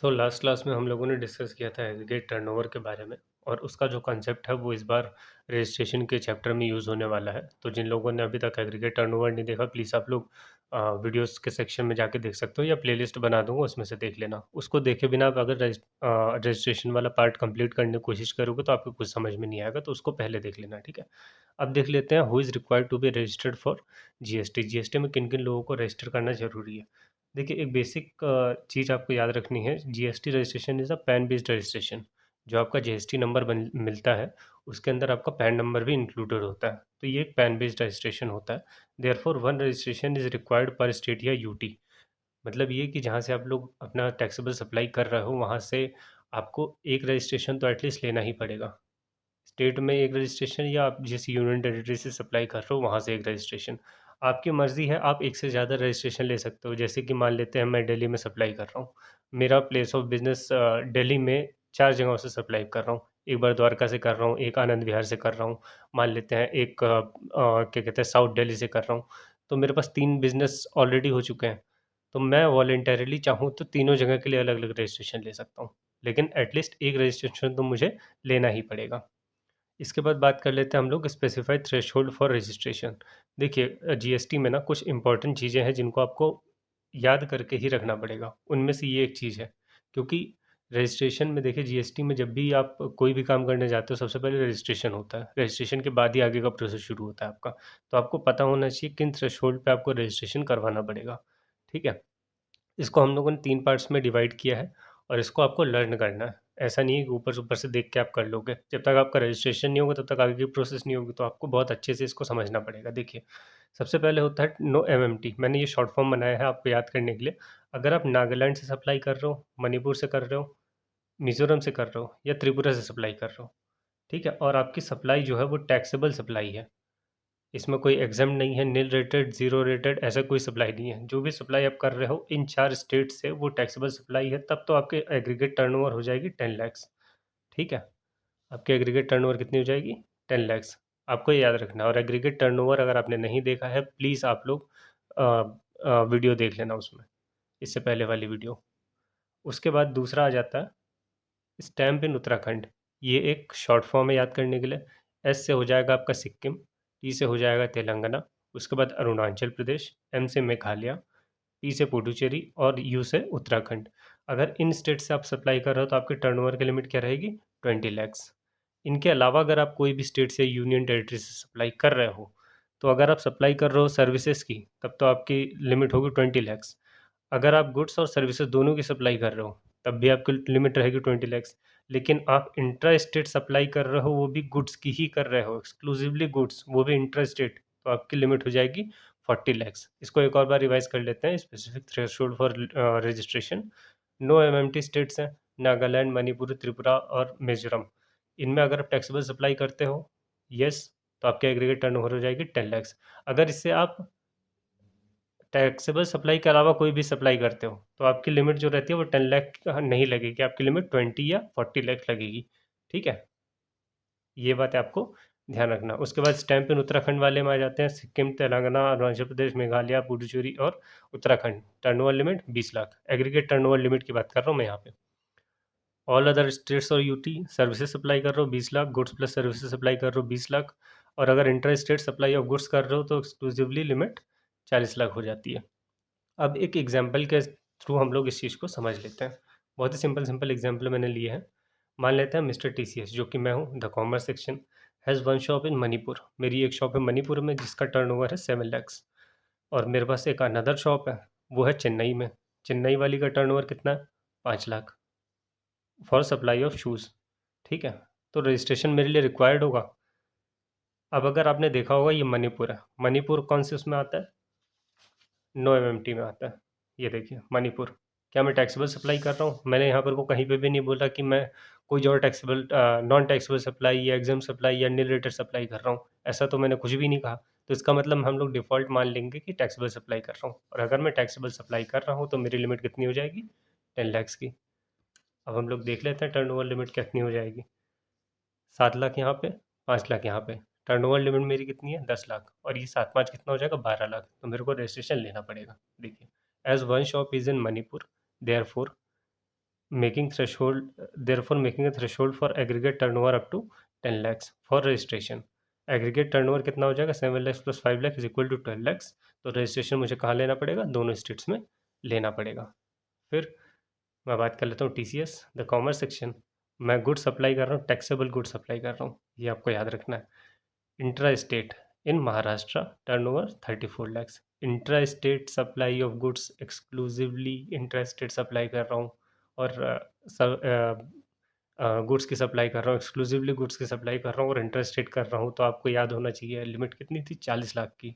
Last class में हम लोगों ने डिस्कस किया था एग्रीगेट टर्नओवर के बारे में। और उसका जो कॉन्सेप्ट है वो इस बार रजिस्ट्रेशन के चैप्टर में यूज़ होने वाला है। तो जिन लोगों ने अभी तक एग्रीगेट टर्नओवर नहीं देखा, प्लीज़ आप लोग वीडियोस के सेक्शन में जाके देख सकते हो, या प्लेलिस्ट बना दूंगा उसमें से देख लेना। उसको देखे बिना आप अगर रजिस्ट्रेशन वाला पार्ट कंप्लीट करने की कोशिश करोगे तो आपको कुछ समझ में नहीं आएगा, तो उसको पहले देख लेना, ठीक है। अब देख लेते हैं who is required to be registered for GST. GST में किन किन लोगों को रजिस्टर करना ज़रूरी है। देखिए, एक बेसिक चीज़ आपको याद रखनी है। GST registration is a pan based registration. जो आपका जीएसटी नंबर मिलता है, उसके अंदर आपका पैन नंबर भी इंक्लूडेड होता है। तो ये एक पैन बेस्ड रजिस्ट्रेशन होता है। Therefore one registration is required पर स्टेट या यूटी। मतलब ये कि जहाँ से आप लोग अपना टैक्सेबल सप्लाई कर रहे हो, वहाँ से आपको एक रजिस्ट्रेशन तो एटलीस्ट लेना ही पड़ेगा। स्टेट में एक रजिस्ट्रेशन, या आप जिस यूनियन टेरिटरी से सप्लाई कर रहे हो वहाँ से एक रजिस्ट्रेशन। आपकी मर्ज़ी है, आप एक से ज़्यादा रजिस्ट्रेशन ले सकते हो। जैसे कि मान लेते हैं मैं दिल्ली में सप्लाई कर रहा हूँ, मेरा प्लेस ऑफ बिजनेस दिल्ली में 4 जगहों से सप्लाई कर रहा हूँ। एक बार द्वारका से कर रहा हूँ, एक आनंद विहार से कर रहा हूँ, मान लेते हैं एक क्या कहते हैं साउथ दिल्ली से कर रहा हूँ। तो मेरे पास 3 बिजनेस ऑलरेडी हो चुके हैं। तो मैं वॉलेंटरली चाहूँ तो तीनों जगह के लिए अलग अलग रजिस्ट्रेशन ले सकता हूँ, लेकिन एटलीस्ट एक रजिस्ट्रेशन तो मुझे लेना ही पड़ेगा। इसके बाद बात कर लेते हैं हम लोग स्पेसिफाइड थ्रेशोल्ड फॉर रजिस्ट्रेशन। देखिए, जीएसटी में ना कुछ इंपॉर्टेंट चीज़ें हैं जिनको आपको याद करके ही रखना पड़ेगा। उनमें से ये एक चीज़ है, क्योंकि रजिस्ट्रेशन में देखिए, जीएसटी में जब भी आप कोई भी काम करने जाते हो सबसे पहले रजिस्ट्रेशन होता है। रजिस्ट्रेशन के बाद ही आगे का प्रोसेस शुरू होता है आपका। तो आपको पता होना चाहिए किन थ्रेशोल्ड पे आपको रजिस्ट्रेशन करवाना पड़ेगा, ठीक है। इसको हम लोगों ने 3 पार्ट्स में डिवाइड किया है, और इसको आपको लर्न करना है। ऐसा नहीं है कि ऊपर से ऊपर से देख के आप कर लोगे। जब तक आपका रजिस्ट्रेशन नहीं होगा तब तक आगे की प्रोसेस नहीं होगी, तो आपको बहुत अच्छे से इसको समझना पड़ेगा। देखिए, सबसे पहले होता है नो एमएमटी। मैंने ये शॉर्ट फॉर्म बनाया है आपको याद करने के लिए। अगर आप नागालैंड से सप्लाई कर रहे हो, मणिपुर से कर रहे हो, मिज़ोरम से कर रहे हो, या त्रिपुरा से सप्लाई कर रहे हो, ठीक है, और आपकी सप्लाई जो है वो टैक्सेबल सप्लाई है, इसमें कोई एग्जाम नहीं है, नील रेटेड, ज़ीरो रेटेड, ऐसा कोई सप्लाई नहीं है। जो भी सप्लाई आप कर रहे हो इन 4 स्टेट से वो टैक्सेबल सप्लाई है, तब तो आपके एग्रीगेट टर्नओवर हो जाएगी 10 लैक्स, ठीक है। आपकी एग्रीगेट टर्नओवर कितनी हो जाएगी? 10 लैक्स। आपको ये याद रखना है। और एग्रीगेट टर्नओवर अगर आपने नहीं देखा है, प्लीज़ आप लोग वीडियो देख लेना उसमें, इससे पहले वाली वीडियो। उसके बाद दूसरा आ जाता है स्टैम्प इन उत्तराखंड। ये एक शॉर्ट फॉर्म है याद करने के लिए। एस से हो जाएगा आपका सिक्किम, टी से हो जाएगा तेलंगाना, उसके बाद अरुणाचल प्रदेश, एम से मेघालय, पी से पुडुचेरी, और यू से उत्तराखंड। अगर इन स्टेट से आप सप्लाई कर रहे हो तो आपके टर्नओवर की लिमिट क्या रहेगी? 20 लैक्स। इनके अलावा अगर आप कोई भी स्टेट से यूनियन टेरिटरी से सप्लाई कर रहे हो, तो अगर आप सप्लाई कर रहे हो सर्विसेज की, तब तो आपकी लिमिट होगी 20 लैक्स। अगर आप गुड्स और सर्विसेज दोनों की सप्लाई कर रहे हो, तब भी आपकी लिमिट रहेगी 20 लैक्स। लेकिन आप इंट्रा स्टेट सप्लाई कर रहे हो, वो भी गुड्स की ही कर रहे हो, एक्सक्लूसिवली गुड्स, वो भी इंट्रा स्टेट, तो आपकी लिमिट हो जाएगी 40 लैक्स। इसको एक और बार रिवाइज कर लेते हैं। Specific threshold for registration. नो एमएमटी स्टेट्स हैं, नागालैंड, मणिपुर, त्रिपुरा और मिजोरम। इनमें अगर आप टैक्सेबल सप्लाई करते हो, यस, तो आपके एग्रीगेट टर्नओवर हो जाएगी 10 लैक्स। अगर इससे आप टैक्सेबल सप्लाई के अलावा कोई भी सप्लाई करते हो, तो आपकी लिमिट जो रहती है वो 10 लाख नहीं लगेगी, आपकी लिमिट 20 या 40 लाख लगेगी, ठीक है। ये बात है आपको ध्यान रखना। उसके बाद स्टैंप इन उत्तराखंड वाले में आ जाते हैं सिक्किम, तेलंगाना, अरुणाचल प्रदेश, मेघालय, पुडुचेरी और Uttarakhand. Turnover limit 20 lakh. Aggregate turnover limit की बात कर रहा हूँ मैं यहाँ पे। ऑल अदर स्टेट्स और यूटी सर्विसेज सप्लाई कर रहे हो 20 lakh, goods plus services supply कर रहे हो 20 लाख, और अगर inter state supply of goods कर रहे हो तो एक्सक्लूसिवली लिमिट 40 लाख हो जाती है। अब एक एग्जाम्पल के थ्रू हम लोग इस चीज़ को समझ लेते हैं। बहुत ही सिंपल सिंपल एग्जाम्पल मैंने लिए हैं। मान लेते हैं मिस्टर टीसीएस, जो कि मैं हूँ, the commerce section, has one shop in Manipur. मेरी एक शॉप है मणिपुर में जिसका टर्नओवर है 7 लैक्स। और मेरे पास एक अनदर शॉप है, वो है चेन्नई में। चेन्नई वाली का टर्नओवर कितना है? 5 lakh, for supply of shoes, ठीक है। तो रजिस्ट्रेशन मेरे लिए रिक्वायर्ड होगा। अब अगर आपने देखा होगा, ये मणिपुर है। मणिपुर कौन से उसमें आता है? नो एमएमटी में आता है। ये देखिए मणिपुर। क्या मैं टैक्सेबल सप्लाई कर रहा हूँ? मैंने यहाँ पर को कहीं पे भी नहीं बोला कि मैं कोई और टैक्सेबल नॉन टैक्सेबल सप्लाई या एग्जाम सप्लाई या नील रेटेड सप्लाई कर रहा हूँ, ऐसा तो मैंने कुछ भी नहीं कहा। तो इसका मतलब हम लोग डिफ़ॉल्ट मान लेंगे कि टैक्सेबल सप्लाई कर रहा हूँ, और अगर मैं टैक्सेबल सप्लाई कर रहा हूँ तो मेरी लिमिट कितनी हो जाएगी? 10 लैक्स की। अब हम लोग देख लेते हैं टर्नओवर लिमिट कितनी हो जाएगी। 7 लाख यहाँ पे, 5 लाख यहाँ पे। टर्नओवर लिमिट मेरी कितनी है? 10 लाख, और ये 7 5 कितना हो जाएगा? 12 लाख। तो मेरे को रजिस्ट्रेशन लेना पड़ेगा। देखिए, as one shop is in Manipur, therefore making threshold therefore making a threshold for aggregate turnover up to 10 lakh for registration. Aggregate turnover कितना हो जाएगा? 7 lakh plus 5 lakh is equal to 12 lakh. तो रजिस्ट्रेशन मुझे कहाँ लेना पड़ेगा? दोनों स्टेट्स में लेना पड़ेगा। फिर मैं बात कर लेता हूँ टीसीएस द कॉमर्स सेक्शन। मैं गुड सप्लाई कर रहा हूँ, टैक्सेबल गुड सप्लाई कर रहा हूँ, ये आपको याद रखना है। Intra state in Maharashtra turnover 34 lakhs। Intra state supply of goods exclusively intra state supply कर रहा हूँ, और गुड्स की सप्लाई कर रहा हूँ, एक्सक्लूसिवली गुड्स की सप्लाई कर रहा हूँ और इंट्रा स्टेट कर रहा हूँ, तो आपको याद होना चाहिए लिमिट कितनी थी? 40 लाख की।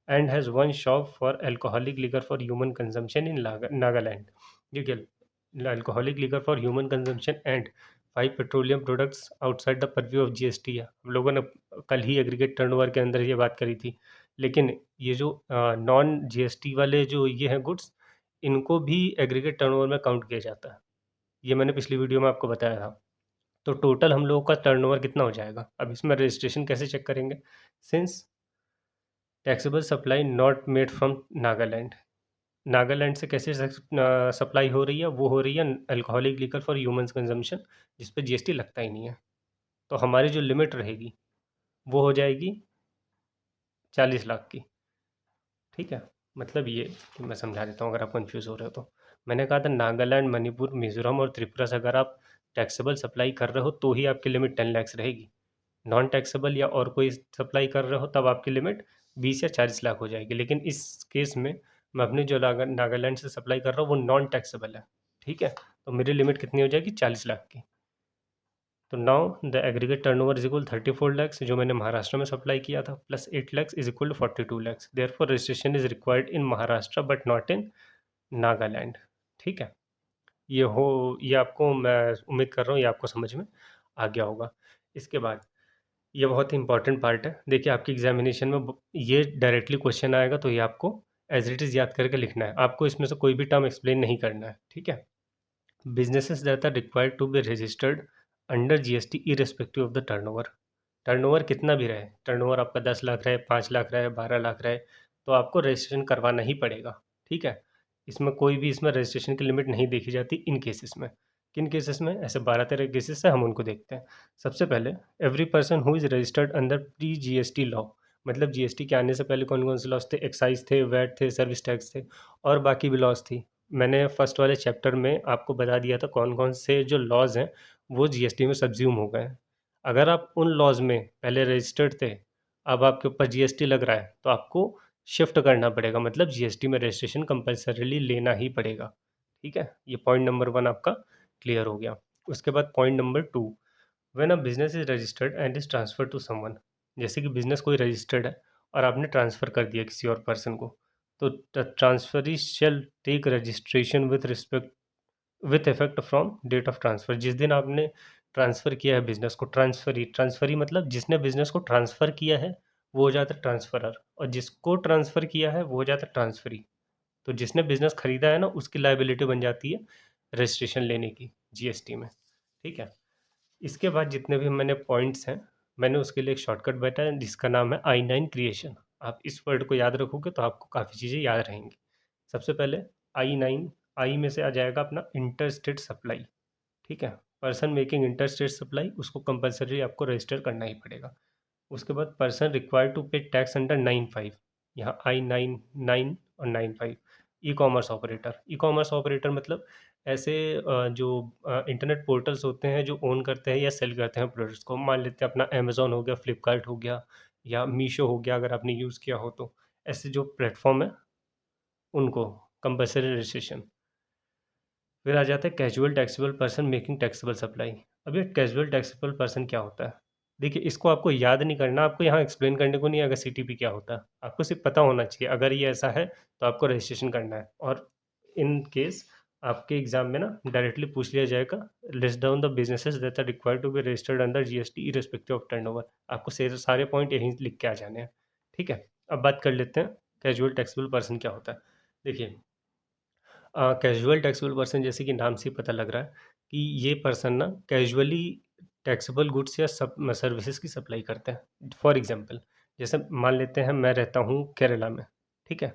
And has one shop for alcoholic liquor for human consumption in Nagaland. ठीक है, alcoholic liquor for human consumption and 5 petroleum products outside the purview of GST है। हम लोगों ने कल ही एग्रीगेट टर्नओवर के अंदर ये बात करी थी, लेकिन ये जो नॉन जीएसटी वाले जो ये हैं गुड्स, इनको भी एग्रीगेट टर्नओवर में काउंट किया जाता है। ये मैंने पिछली वीडियो में आपको बताया था। तो टोटल हम लोगों का टर्नओवर कितना हो जाएगा? अब इसमें रजिस्ट्रेशन कैसे चेक करेंगे? Since taxable supply not made from Nagaland, Nagaland से कैसे सप्लाई हो रही है? वो हो रही है alcoholic liquor for humans consumption, जिस पे जीएसटी लगता ही नहीं है। तो हमारी जो लिमिट रहेगी वो हो जाएगी 40 लाख की। ठीक है, मतलब ये कि मैं समझा देता हूँ अगर आप कंफ्यूज हो रहे हो तो। मैंने कहा था नागालैंड, मणिपुर, मिजोरम और त्रिपुरा से अगर आप टैक्सेबल सप्लाई कर रहे हो तो ही आपकी लिमिट 10 लाख रहेगी। नॉन टैक्सेबल या और कोई सप्लाई कर रहे हो तब आपकी लिमिट 20 या 40 लाख हो जाएगी। लेकिन इस केस में मैं अपनी जो नागालैंड से सप्लाई कर रहा हूँ वो नॉन टैक्सेबल है। ठीक है, तो मेरी लिमिट कितनी हो जाएगी? 40 लाख की। तो now the aggregate turnover is equal 34 lakhs जो मैंने महाराष्ट्र में सप्लाई किया था, plus 8 lakhs is equal to 42 lakhs. Therefore registration is required in Maharashtra but not in Nagaland. ठीक है, ये आपको मैं उम्मीद कर रहा हूँ ये आपको समझ में आ गया होगा। इसके बाद ये बहुत ही इंपॉर्टेंट पार्ट है। देखिए आपकी एग्जामिनेशन में ये डायरेक्टली क्वेश्चन आएगा, तो ये आपको एज इट इज़ याद करके लिखना है। आपको इसमें से कोई भी टर्म एक्सप्लेन नहीं करना है। ठीक है, businesses that are required to be registered under GST irrespective of the turnover. Turnover कितना भी रहे, टर्नओवर आपका 10 लाख रहे, 5 लाख रहे, 12 लाख रहे, तो आपको रजिस्ट्रेशन करवाना ही पड़ेगा। ठीक है, इसमें कोई भी इसमें रजिस्ट्रेशन की लिमिट नहीं देखी जाती इन केसेस में। किन केसेस में? ऐसे 12-13 केसेस है, हम उनको देखते हैं। सबसे पहले, every person who is registered under pre GST law, मतलब जीएसटी के आने से पहले कौन कौन से लॉज थे? एक्साइज थे, वैट थे, सर्विस टैक्स थे और बाकी भी लॉज थी। मैंने फर्स्ट वाले चैप्टर में आपको बता दिया था कौन कौन से जो लॉज हैं वो जीएसटी में सब्ज्यूम हो गए हैं। अगर आप उन लॉज में पहले रजिस्टर्ड थे, अब आपके ऊपर जीएसटी लग रहा है, तो आपको शिफ्ट करना पड़ेगा, मतलब जीएसटी में रजिस्ट्रेशन कंपल्सरीली लेना ही पड़ेगा। ठीक है, ये पॉइंट नंबर 1 आपका क्लियर हो गया। उसके बाद point number 2, when a business is registered and is transfer to someone. जैसे कि बिजनेस कोई रजिस्टर्ड है और आपने ट्रांसफर कर दिया किसी और पर्सन को, तो transferee shall take registration with respect with effect from date of transfer. जिस दिन आपने ट्रांसफ़र किया है बिजनेस को, ट्रांसफरी मतलब जिसने बिजनेस को ट्रांसफ़र किया है वो हो जाता है ट्रांसफरर, और जिसको ट्रांसफ़र किया है वो हो जाता है ट्रांसफरी। तो जिसने बिजनेस खरीदा है ना, उसकी लाइबिलिटी बन जाती है रजिस्ट्रेशन लेने की जीएसटी में। ठीक है, इसके बाद जितने भी मैंने पॉइंट्स हैं, मैंने उसके लिए एक शॉर्टकट बताया जिसका नाम है I9 क्रिएशन। आप इस वर्ड को याद रखोगे तो आपको काफ़ी चीज़ें याद रहेंगी। सबसे पहले I9, आई में से आ जाएगा अपना इंटर स्टेट सप्लाई। ठीक है, person making inter state supply, उसको कंपलसरी आपको रजिस्टर करना ही पड़ेगा। उसके बाद person required to pay tax under 9(5), यहाँ I9(9) और 9(5). E commerce operator, e commerce operator मतलब ऐसे जो इंटरनेट पोर्टल्स होते हैं जो ओन करते हैं या सेल करते हैं प्रोडक्ट्स को। मान लेते हैं अपना अमेजोन हो गया, फ्लिपकार्ट हो गया या मीशो हो गया, अगर आपने यूज़ किया हो तो। ऐसे जो प्लेटफॉर्म है उनको कंपलसरी रजिस्ट्रेशन। फिर आ जाता है casual taxable person making taxable supply. अब ये कैजुअल टैक्सेबल पर्सन क्या होता है? देखिए इसको आपको याद नहीं करना, आपको यहाँ एक्सप्लेन करने को नहीं है अगर सीटीपी क्या होता है, आपको सिर्फ पता होना चाहिए अगर ये ऐसा है तो आपको रजिस्ट्रेशन करना है। और इन केस आपके एग्जाम में ना डायरेक्टली पूछ लिया जाएगा, list down the businesses that are required to be registered under GST irrespective of turnover. आपको सारे पॉइंट यहीं लिख के आ जाने हैं। ठीक है, अब बात कर लेते हैं कैजुअल टैक्सेबल पर्सन क्या होता है। देखिए कैजुअल टैक्सेबल पर्सन जैसे कि नाम से ही पता लग रहा है कि ये पर्सन ना कैजुअली टैक्सेबल गुड्स या सब सर्विसेज की सप्लाई करते हैं। फॉर एग्जांपल, जैसे मान लेते हैं मैं रहता हूँ केरला में। ठीक है,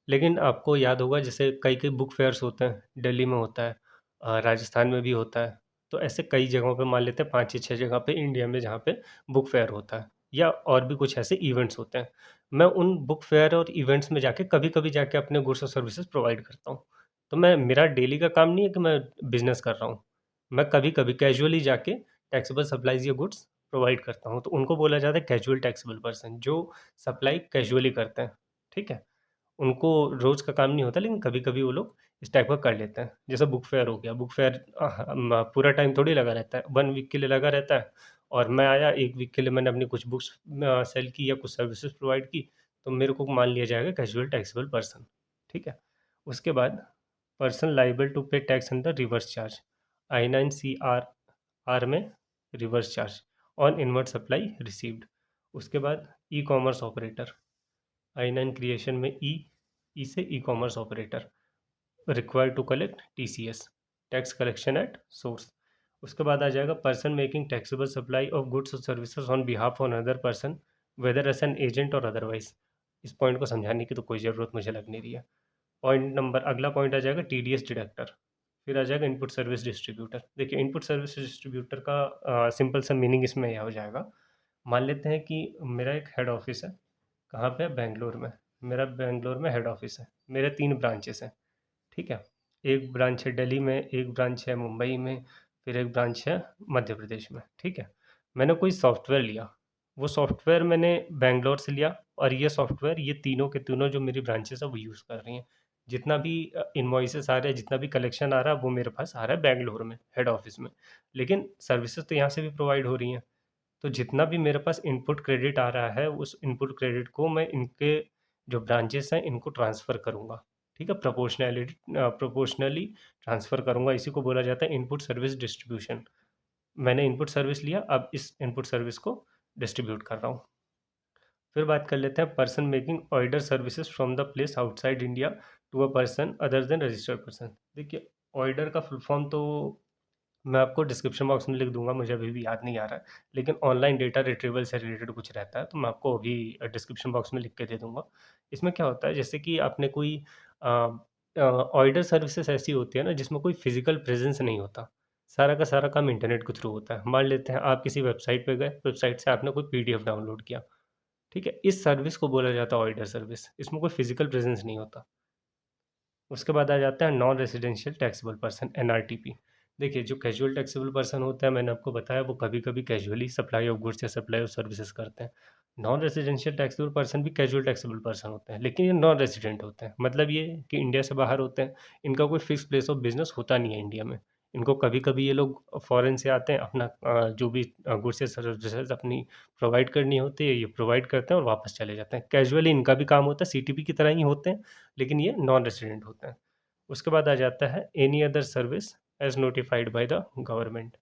लेकिन आपको याद होगा जैसे कई कई बुक फेयर्स होते हैं, दिल्ली में होता है, राजस्थान में भी होता है। तो ऐसे कई जगहों पे मान लेते हैं 5 या 6 जगह पे इंडिया में जहाँ पे बुक फेयर होता है या और भी कुछ ऐसे इवेंट्स होते हैं। मैं उन बुक फेयर और इवेंट्स में जाके कभी-कभी जाके अपने गुड्स और सर्विसेज़ प्रोवाइड करता हूँ। तो मैं मेरा डेली का काम नहीं है कि मैं बिज़नेस कर रहा हूँ। मैं कभी-कभी कैजुअली जाके टैक्सेबल सप्लाइज़ या गुड्स प्रोवाइड करता हूँ। तो उनको बोला जाता है कैजुअल टैक्सेबल पर्सन जो सप्लाई कैजुअली करते हैं, ठीक है? उनको रोज़ का काम नहीं होता लेकिन कभी-कभी वो लोग इस टाइप का कर लेते हैं। जैसे बुक फेयर हो गया, बुक फेयर पूरा टाइम थोड़ी लगा रहता है, 1 वीक के लिए लगा रहता है और मैं आया 1 वीक के लिए मैंने अपनी कुछ बुक्स सेल की या कुछ सर्विसेज़ प्रोवाइड की, तो मेरे को मान लिया जाएगा कैज़ुअल टैक्सेबल पर्सन, ठीक है? उसके बाद person liable to pay tax under reverse charge, आई-9 सीआर आर में reverse charge on inward supply received. उसके बाद ई-कॉमर्स ऑपरेटर, आई-9 क्रिएशन में ई से e-commerce operator required to collect TCS, tax collection at source. उसके बाद आ जाएगा person making taxable supply of goods और services on behalf on other person whether as an agent और अदरवाइज। इस पॉइंट को समझाने की तो कोई ज़रूरत मुझे लग नहीं रही है। पॉइंट नंबर अगला पॉइंट आ जाएगा टीडीएस डिडक्टर। फिर आ जाएगा इनपुट सर्विस डिस्ट्रीब्यूटर। देखिए इनपुट सर्विस डिस्ट्रीब्यूटर का सिंपल सा मीनिंग इसमें यह हो जाएगा। मान लेते हैं कि मेरा एक हेड ऑफिस है, कहाँ पे? बेंगलोर में। मेरा बेंगलोर में हेड ऑफिस है, मेरे 3 ब्रांचेस हैं, ठीक है? एक ब्रांच है दिल्ली में, एक ब्रांच है मुंबई में, फिर एक ब्रांच है मध्य प्रदेश में, ठीक है? मैंने कोई सॉफ्टवेयर लिया, वो सॉफ्टवेयर मैंने बैंगलोर से लिया और ये सॉफ्टवेयर ये तीनों के तीनों जो मेरी ब्रांचेस है वो यूज़ कर रही हैं। जितना भी इनवॉइसेस आ रहे हैं, जितना भी कलेक्शन आ रहा है वो मेरे पास आ रहा है बैंगलोर में, हेड ऑफिस में। लेकिन सर्विसेज तो यहाँ से भी प्रोवाइड हो रही हैं। तो जितना भी मेरे पास इनपुट क्रेडिट आ रहा है, उस इनपुट क्रेडिट को मैं इनके जो ब्रांचेस हैं, इनको ट्रांसफ़र करूँगा, ठीक है? प्रोपोर्शनली ट्रांसफ़र करूँगा, इसी को बोला जाता है इनपुट सर्विस डिस्ट्रीब्यूशन। मैंने इनपुट सर्विस लिया, अब इस इनपुट सर्विस को डिस्ट्रीब्यूट कर रहा हूँ। फिर बात कर लेते हैं person making order services from the place outside India to a person other than registered person. देखिए, ऑर्डर का फुल फॉर्म तो मैं आपको डिस्क्रिप्शन बॉक्स में लिख दूँगा, मुझे अभी भी याद नहीं आ रहा है। लेकिन ऑनलाइन डेटा रिट्रीवल से रिलेटेड कुछ रहता है, तो मैं आपको अभी डिस्क्रिप्शन बॉक्स में लिख के दे दूँगा। इसमें क्या होता है, जैसे कि आपने कोई ऑर्डर सर्विसेज़ ऐसी होती है ना, जिसमें कोई फ़िज़िकल प्रेज़ेंस नहीं होता। सारा का सारा काम इंटरनेट के थ्रू होता है। मान लेते हैं आप किसी वेबसाइट पे गए, वेबसाइट से आपने कोई पीडीएफ डाउनलोड किया, ठीक है? इस सर्विस को बोला जाता है ऑर्डर सर्विस। इसमें कोई फ़िज़िकल प्रेज़ेंस नहीं होता। उसके बाद आ जाता है non residential taxable person, NRTP. देखिए, जो कैजुअल टैक्सेबल पर्सन होता है, मैंने आपको बताया, वो कभी-कभी कैजुअली सप्लाई ऑफ गुड्स या सप्लाई ऑफ सर्विसेज करते हैं। नॉन रेजिडेंशियल टैक्सेबल पर्सन भी कैजुअल टैक्सेबल पर्सन होते हैं, लेकिन ये नॉन रेजिडेंट होते हैं। मतलब ये कि इंडिया से बाहर होते हैं, इनका कोई फिक्स प्लेस ऑफ बिजनेस होता नहीं है इंडिया में। इनको कभी-कभी ये लोग फॉरेन से आते हैं, अपना जो भी गुड्स या सर्विसेज अपनी प्रोवाइड करनी होती है, ये प्रोवाइड करते हैं और वापस चले जाते हैं। कैजुअली इनका भी काम होता है, सीटीपी की तरह ही होते हैं, लेकिन ये नॉन रेजिडेंट होते हैं। उसके बाद आ जाता है any other service as notified by the government.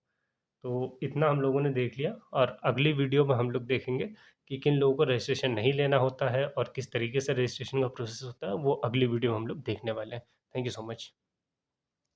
तो इतना हम लोगों ने देख लिया और अगली वीडियो में हम लोग देखेंगे कि किन लोगों को रजिस्ट्रेशन नहीं लेना होता है और किस तरीके से रजिस्ट्रेशन का प्रोसेस होता है, वो अगली वीडियो में हम लोग देखने वाले हैं। Thank you so much.